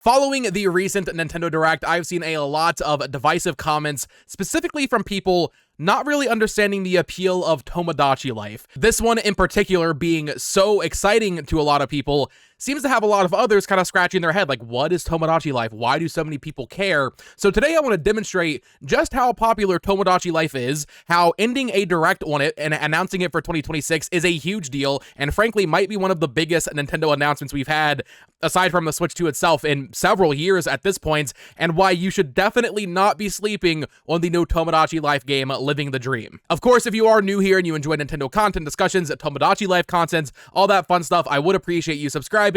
Following the recent Nintendo Direct, I've seen a lot of divisive comments, specifically from people not really understanding the appeal of Tomodachi Life. This one in particular being so exciting to a lot of people seems to have a lot of others kind of scratching their head like, what is Tomodachi Life? Why do so many people care? So today I want to demonstrate just how popular Tomodachi Life is, how ending a Direct on it and announcing it for 2026 is a huge deal, and frankly might be one of the biggest Nintendo announcements we've had, aside from the Switch 2 itself, in several years at this point, and why you should definitely not be sleeping on the new Tomodachi Life game, Living the Dream. Of course, if you are new here and you enjoy Nintendo content, discussions, Tomodachi Life content, all that fun stuff, I would appreciate you subscribing.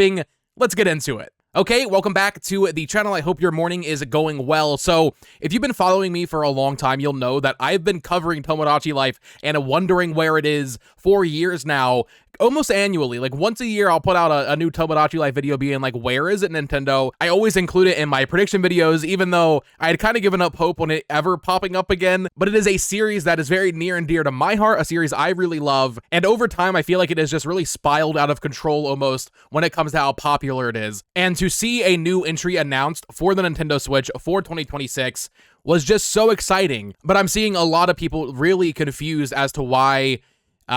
Let's get into it. Okay, welcome back to the channel. I hope your morning is going well. So, if you've been following me for a long time, you'll know that I've been covering Tomodachi Life and wondering where it is for years now, almost annually. Like, once a year, I'll put out a new Tomodachi Life video being like, where is it, Nintendo? I always include it in my prediction videos, even though I had kind of given up hope on it ever popping up again. But it is a series that is very near and dear to my heart, a series I really love. And over time, I feel like it has just really spiraled out of control almost when it comes to how popular it is. And to see a new entry announced for the Nintendo Switch for 2026 was just so exciting. But I'm seeing a lot of people really confused as to why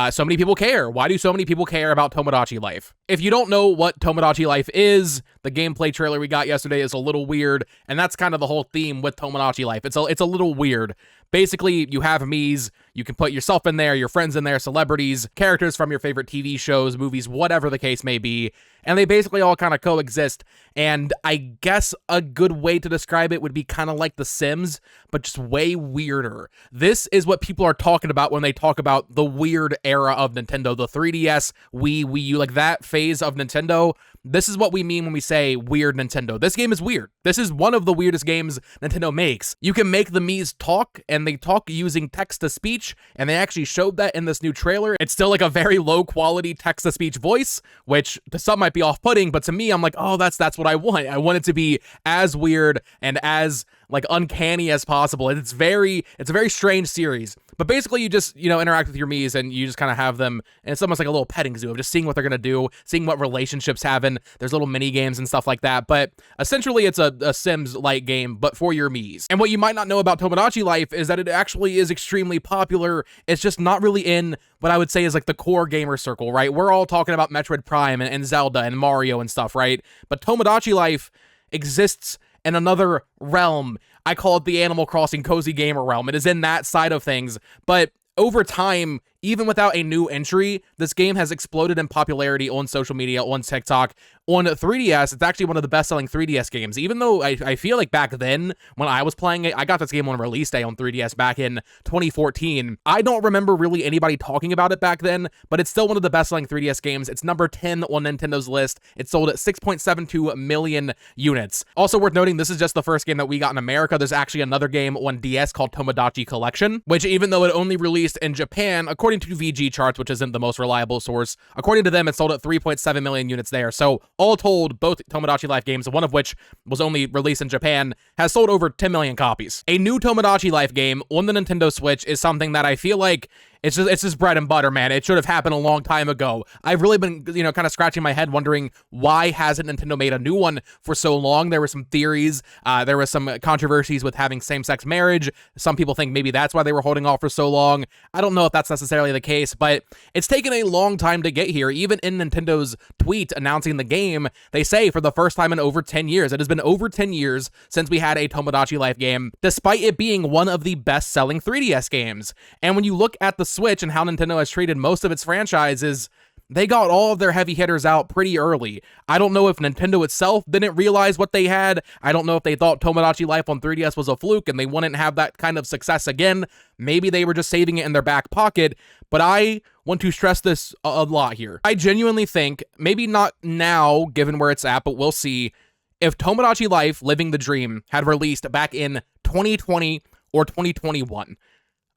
so many people care. Why do so many people care about Tomodachi Life? If you don't know what Tomodachi Life is, the gameplay trailer we got yesterday is a little weird, and that's kind of the whole theme with Tomodachi Life. It's a little weird. Basically, you have Miis, you can put yourself in there, your friends in there, celebrities, characters from your favorite TV shows, movies, whatever the case may be, and they basically all kind of coexist, and I guess a good way to describe it would be kind of like The Sims, but just way weirder. This is what people are talking about when they talk about the weird era of Nintendo, the 3DS, Wii U, like that phase of Nintendo. This is what we mean when we say weird Nintendo. This game is weird. This is one of the weirdest games Nintendo makes. You can make the Miis talk, and they talk using text-to-speech, and they actually showed that in this new trailer. It's still like a very low-quality text-to-speech voice, which to some might be off-putting, but to me, I'm like, oh, that's what I want. I want it to be as weird and as like uncanny as possible. It's a very strange series. But basically you just, interact with your Miis and you just kind of have them, and it's almost like a little petting zoo of just seeing what they're going to do, seeing what relationships happen. There's little mini games and stuff like that, but essentially it's a Sims-like game, but for your Miis. And what you might not know about Tomodachi Life is that it actually is extremely popular. It's just not really in what I would say is like the core gamer circle, right? We're all talking about Metroid Prime and Zelda and Mario and stuff, right? But Tomodachi Life exists in another realm. I call it the Animal Crossing cozy gamer realm. It is in that side of things, but over time, even without a new entry, this game has exploded in popularity on social media, on TikTok, on 3DS. It's actually one of the best-selling 3DS games, even though I feel like back then, when I was playing it, I got this game on release day on 3DS back in 2014. I don't remember really anybody talking about it back then, but it's still one of the best-selling 3DS games. It's number 10 on Nintendo's list. It sold at 6.72 million units. Also worth noting, this is just the first game that we got in America. There's actually another game on DS called Tomodachi Collection, which even though it only released in Japan, according to VG charts, which isn't the most reliable source, according to them, it sold at 3.7 million units there. So all told, both Tomodachi Life games, one of which was only released in Japan, has sold over 10 million copies. A new Tomodachi Life game on the Nintendo Switch is something that I feel like it's just bread and butter, man. It should have happened a long time ago. I've really been, kind of scratching my head wondering why hasn't Nintendo made a new one for so long. There were some theories. There was some controversies with having same-sex marriage. Some people think maybe that's why they were holding off for so long. I don't know if that's necessarily the case, but it's taken a long time to get here. Even in Nintendo's tweet announcing the game, they say for the first time in over 10 years. It has been over 10 years since we had a Tomodachi Life game, despite it being one of the best-selling 3DS games. And when you look at the Switch and how Nintendo has treated most of its franchises, they got all of their heavy hitters out pretty early. I don't know if Nintendo itself didn't realize what they had. I don't know if they thought Tomodachi Life on 3DS was a fluke and they wouldn't have that kind of success again. Maybe they were just saving it in their back pocket, but I want to stress this a lot here. I genuinely think, maybe not now, given where it's at, but we'll see, if Tomodachi Life Living the Dream had released back in 2020 or 2021,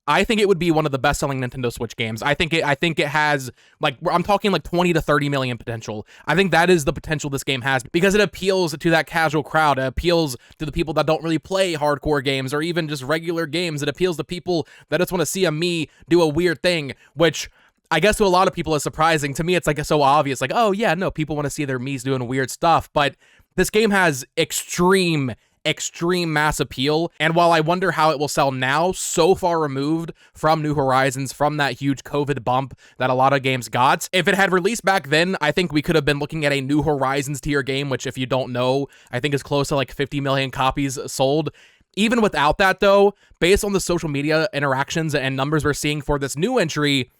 I think it would be one of the best-selling Nintendo Switch games. I think it has, like, I'm talking like 20 to 30 million potential. I think that is the potential this game has because it appeals to that casual crowd. It appeals to the people that don't really play hardcore games or even just regular games. It appeals to people that just want to see a Mii do a weird thing, which I guess to a lot of people is surprising. To me, it's like so obvious, like, oh yeah, no, people want to see their Miis doing weird stuff, but This game has extreme mass appeal, and while I wonder how it will sell now, so far removed from New Horizons, from that huge COVID bump that a lot of games got, if it had released back then, I think we could have been looking at a New Horizons tier game, which, if you don't know, I think is close to like 50 million copies sold. Even without that, though, based on the social media interactions and numbers we're seeing for this new entry,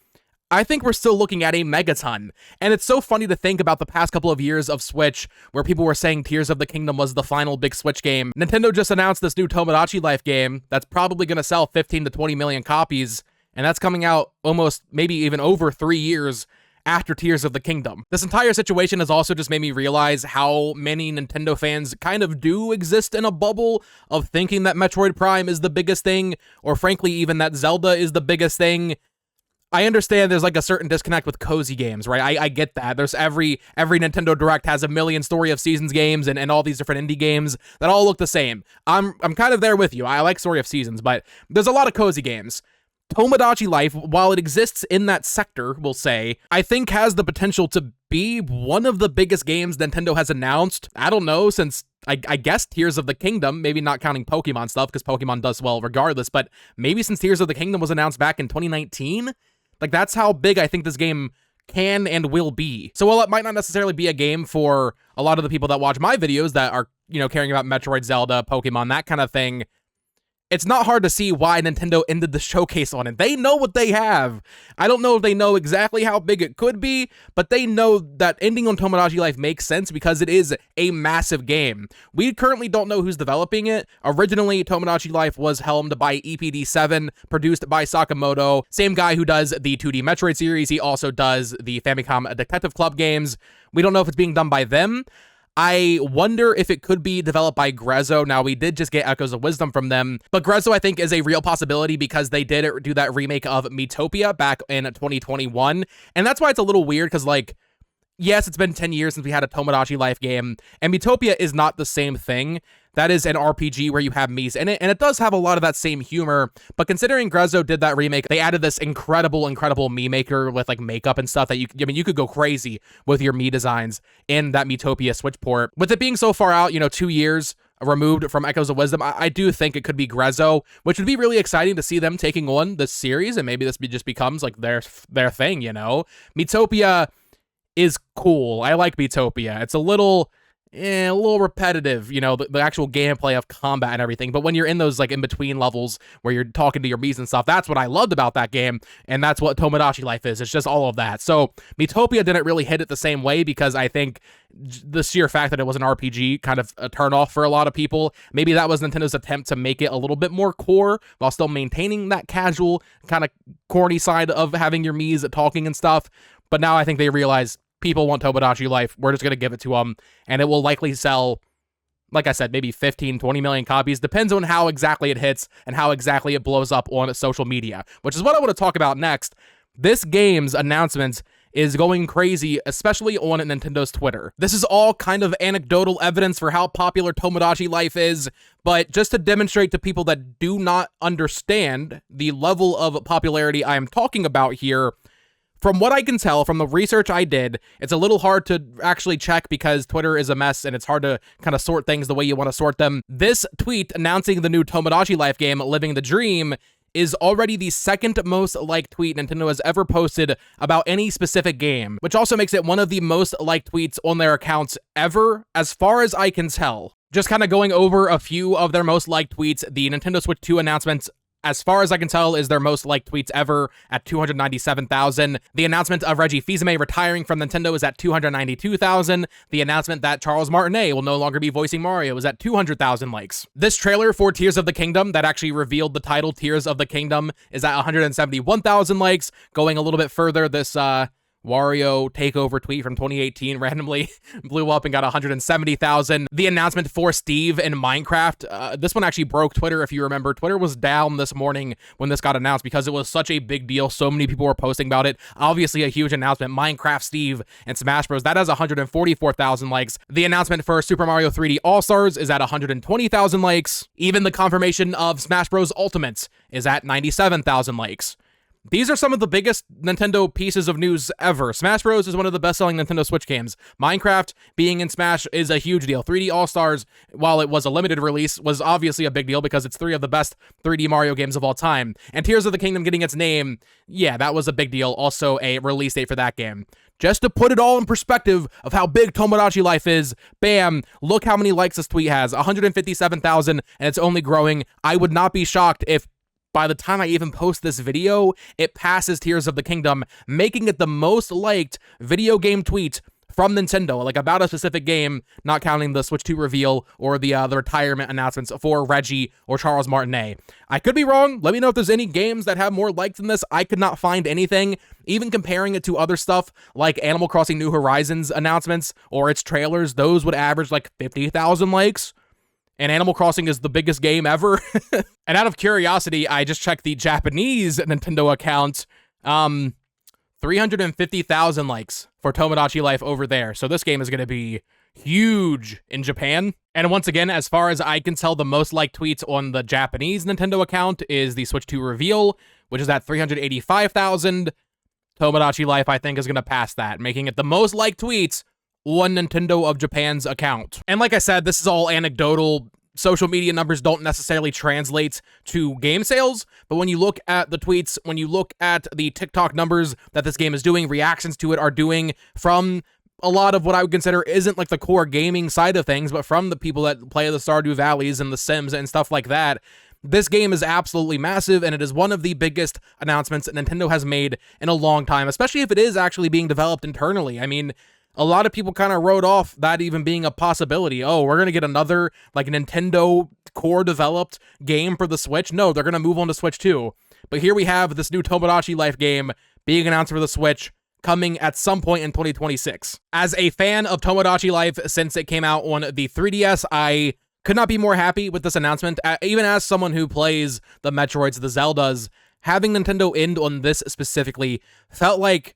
I think we're still looking at a megaton. And it's so funny to think about the past couple of years of Switch, where people were saying Tears of the Kingdom was the final big Switch game. Nintendo just announced this new Tomodachi Life game that's probably going to sell 15 to 20 million copies, and that's coming out almost, maybe even over 3 years after Tears of the Kingdom. This entire situation has also just made me realize how many Nintendo fans kind of do exist in a bubble of thinking that Metroid Prime is the biggest thing, or frankly, even that Zelda is the biggest thing. I understand there's like a certain disconnect with cozy games, right? I get that. There's every Nintendo Direct has a million Story of Seasons games and all these different indie games that all look the same. I'm kind of there with you. I like Story of Seasons, but there's a lot of cozy games. Tomodachi Life, while it exists in that sector, we'll say, I think has the potential to be one of the biggest games Nintendo has announced. I don't know, since I guess Tears of the Kingdom, maybe not counting Pokemon stuff, because Pokemon does well regardless, but maybe since Tears of the Kingdom was announced back in 2019? Like, that's how big I think this game can and will be. So while it might not necessarily be a game for a lot of the people that watch my videos that are, you know, caring about Metroid, Zelda, Pokemon, that kind of thing, it's not hard to see why Nintendo ended the showcase on it. They know what they have. I don't know if they know exactly how big it could be, but they know that ending on Tomodachi Life makes sense because it is a massive game. We currently don't know who's developing it. Originally, Tomodachi Life was helmed by EPD7, produced by Sakamoto, same guy who does the 2D Metroid series. He also does the Famicom Detective Club games. We don't know if it's being done by them. I wonder if it could be developed by Grezzo. Now, we did just get Echoes of Wisdom from them, but Grezzo, I think, is a real possibility because they did do that remake of Miitopia back in 2021, and that's why it's a little weird, because, like, yes, it's been 10 years since we had a Tomodachi Life game, and Miitopia is not the same thing. That is an RPG where you have Miis in it, and it does have a lot of that same humor, but considering Grezzo did that remake, they added this incredible Mii maker with, like, makeup and stuff that you could go crazy with your Mii designs in that Miitopia Switch port. With it being so far out, 2 years removed from Echoes of Wisdom, I do think it could be Grezzo, which would be really exciting to see them taking on this series, and maybe this just becomes, like, their thing, Miitopia is cool. I like Miitopia. It's a little repetitive, the actual gameplay of combat and everything. But when you're in those, like, in-between levels where you're talking to your Miis and stuff, that's what I loved about that game, and that's what Tomodachi Life is. It's just all of that. So Miitopia didn't really hit it the same way because I think the sheer fact that it was an RPG kind of a turnoff for a lot of people. Maybe that was Nintendo's attempt to make it a little bit more core while still maintaining that casual, kind of corny side of having your Miis talking and stuff. But now I think they realize people want Tomodachi Life. We're just going to give it to them, and it will likely sell, like I said, maybe 15, 20 million copies. Depends on how exactly it hits and how exactly it blows up on social media, which is what I want to talk about next. This game's announcement is going crazy, especially on Nintendo's Twitter. This is all kind of anecdotal evidence for how popular Tomodachi Life is, but just to demonstrate to people that do not understand the level of popularity I am talking about here, from what I can tell, from the research I did, it's a little hard to actually check because Twitter is a mess and it's hard to kind of sort things the way you want to sort them. This tweet announcing the new Tomodachi Life game, Living the Dream, is already the second most liked tweet Nintendo has ever posted about any specific game, which also makes it one of the most liked tweets on their accounts ever, as far as I can tell. Just kind of going over a few of their most liked tweets, the Nintendo Switch 2 announcements, as far as I can tell, is their most liked tweets ever at 297,000. The announcement of Reggie Fils-Aimé retiring from Nintendo is at 292,000. The announcement that Charles Martinet will no longer be voicing Mario is at 200,000 likes. This trailer for Tears of the Kingdom that actually revealed the title Tears of the Kingdom is at 171,000 likes. Going a little bit further, this Wario takeover tweet from 2018 randomly blew up and got 170,000. The announcement for Steve in Minecraft, this one actually broke Twitter, if you remember. Twitter was down this morning when this got announced because it was such a big deal. So many people were posting about it. Obviously a huge announcement. Minecraft Steve and Smash Bros. That has 144,000 likes. The announcement for Super Mario 3D All-Stars is at 120,000 likes. Even the confirmation of Smash Bros. Ultimate is at 97,000 likes. these are some of the biggest Nintendo pieces of news ever. Smash Bros. Is one of the best-selling Nintendo Switch games. Minecraft being in Smash is a huge deal. 3D All-Stars, while it was a limited release, was obviously a big deal because it's 3 of the best 3D Mario games of all time. And Tears of the Kingdom getting its name, yeah, that was a big deal. Also a release date for that game. Just to put it all in perspective of how big Tomodachi Life is, bam, look how many likes this tweet has, 157,000, and it's only growing. I would not be shocked if by the time I even post this video, it passes Tears of the Kingdom, making it the most liked video game tweet from Nintendo, like about a specific game, not counting the Switch 2 reveal or the retirement announcements for Reggie or Charles Martinet. I could be wrong. Let me know if there's any games that have more likes than this. I could not find anything. Even comparing it to other stuff like Animal Crossing New Horizons announcements or its trailers, those would average like 50,000 likes. And Animal Crossing is the biggest game ever. And out of curiosity, I just checked the Japanese Nintendo account. 350,000 likes for Tomodachi Life over there. So this game is going to be huge in Japan. And once again, as far as I can tell, the most liked tweets on the Japanese Nintendo account is the Switch 2 reveal, which is at 385,000. Tomodachi Life, I think, is going to pass that, making it the most liked tweets on Nintendo of Japan's account. And like I said, this is all anecdotal. Social media numbers don't necessarily translate to game sales, but when you look at the tweets, when you look at the TikTok numbers that this game is doing, reactions to it are doing from a lot of what I would consider isn't like the core gaming side of things, but from the people that play the Stardew Valleys and the Sims and stuff like that. This game is absolutely massive, and it is one of the biggest announcements that Nintendo has made in a long time, especially if it is actually being developed internally. I mean, a lot of people kind of wrote off that even being a possibility. Oh, we're going to get another like Nintendo core developed game for the Switch. No, they're going to move on to Switch 2. But here we have this new Tomodachi Life game being announced for the Switch, coming at some point in 2026. As a fan of Tomodachi Life since it came out on the 3DS, I could not be more happy with this announcement. Even as someone who plays the Metroids, the Zeldas, having Nintendo end on this specifically felt like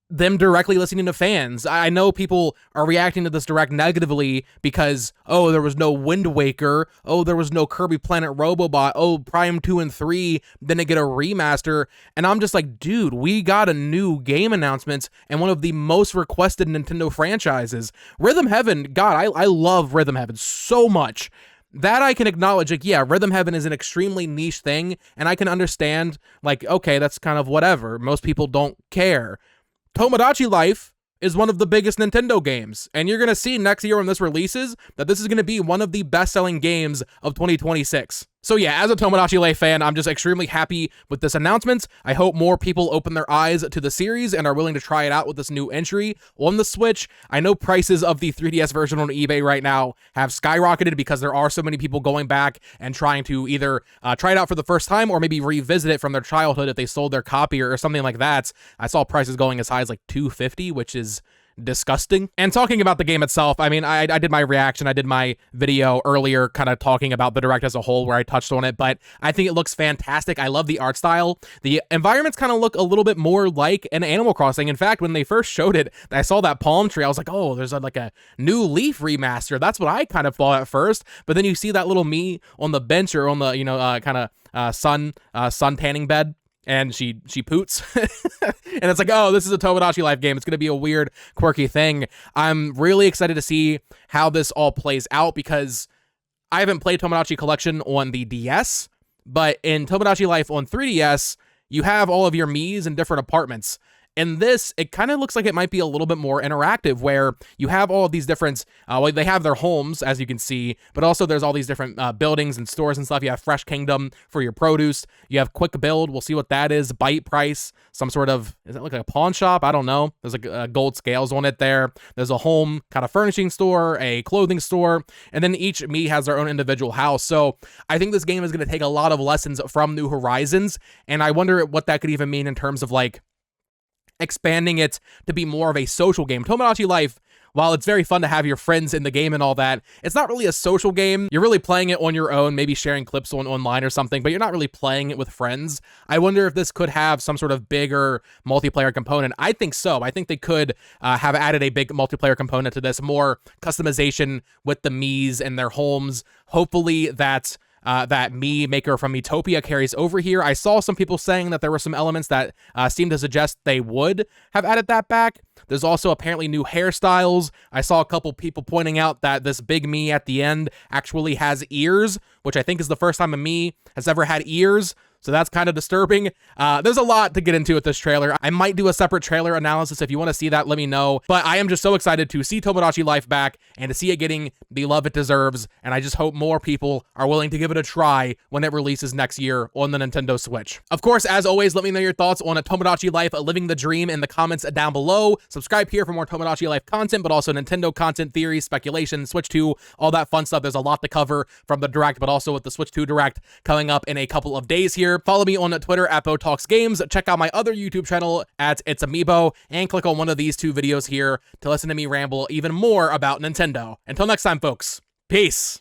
them directly listening to fans. I know people are reacting to this direct negatively because, oh, there was no Wind Waker, oh, there was no Kirby Planet Robobot, oh, Prime 2 and 3 didn't get a remaster, and I'm just like, dude, we got a new game announcement and one of the most requested Nintendo franchises. Rhythm Heaven, God, I love Rhythm Heaven so much. That I can acknowledge, like, yeah, Rhythm Heaven is an extremely niche thing, and I can understand, like, okay, that's kind of whatever. Most people don't care. Tomodachi Life is one of the biggest Nintendo games, and you're going to see next year when this releases that this is going to be one of the best-selling games of 2026. So yeah, as a Tomodachi Life fan, I'm just extremely happy with this announcement. I hope more people open their eyes to the series and are willing to try it out with this new entry on the Switch. I know prices of the 3DS version on eBay right now have skyrocketed because there are so many people going back and trying to either try it out for the first time or maybe revisit it from their childhood if they sold their copy or something like that. I saw prices going as high as like $250, which is disgusting. And talking about the game itself, I mean, I did my reaction, I did my video earlier kind of talking about the Direct as a whole where I touched on it, but I think it looks fantastic. I love the art style. The environments kind of look a little bit more like an Animal Crossing. In fact, when they first showed it, I saw that palm tree, I was like, oh, there's like a new Leaf remaster. That's what I kind of thought at first, but then you see that little me on the bench or on the, you know, kind of sun tanning bed, and she poots. And it's like, oh, this is a Tomodachi Life game. It's going to be a weird, quirky thing. I'm really excited to see how this all plays out because I haven't played Tomodachi Collection on the DS, but in Tomodachi Life on 3DS, you have all of your Miis in different apartments. In this, it kind of looks like it might be a little bit more interactive where you have all of these different, well, they have their homes, as you can see, but also there's all these different buildings and stores and stuff. You have Fresh Kingdom for your produce. You have Quick Build. We'll see what that is. Bite Price, some sort of, is that like a pawn shop? I don't know. There's like gold scales on it there. There's a home kind of furnishing store, a clothing store, and then each Mii has their own individual house. So I think this game is going to take a lot of lessons from New Horizons, and I wonder what that could even mean in terms of like expanding it to be more of a social game. Tomodachi Life, while it's very fun to have your friends in the game and all that, it's not really a social game. You're really playing it on your own, maybe sharing clips online or something, but you're not really playing it with friends. I wonder if this could have some sort of bigger multiplayer component. I think so. I think they could have added a big multiplayer component to this, more customization with the Miis and their homes. Hopefully that that Mii maker from Miitopia carries over here. I saw some people saying that there were some elements that seemed to suggest they would have added that back. There's also apparently new hairstyles. I saw a couple people pointing out that this big Mii at the end actually has ears, which I think is the first time a Mii has ever had ears. So that's kind of disturbing. There's a lot to get into with this trailer. I might do a separate trailer analysis. If you want to see that, let me know. But I am just so excited to see Tomodachi Life back and to see it getting the love it deserves. And I just hope more people are willing to give it a try when it releases next year on the Nintendo Switch. Of course, as always, let me know your thoughts on Tomodachi Life Living the Dream in the comments down below. Subscribe here for more Tomodachi Life content, but also Nintendo content, theories, speculation, Switch 2, all that fun stuff. There's a lot to cover from the Direct, but also with the Switch 2 Direct coming up in a couple of days here. Follow me on Twitter at BoTalksGames. Check out my other YouTube channel at It's Amiibo, and click on one of these two videos here to listen to me ramble even more about Nintendo. Until next time, folks, peace!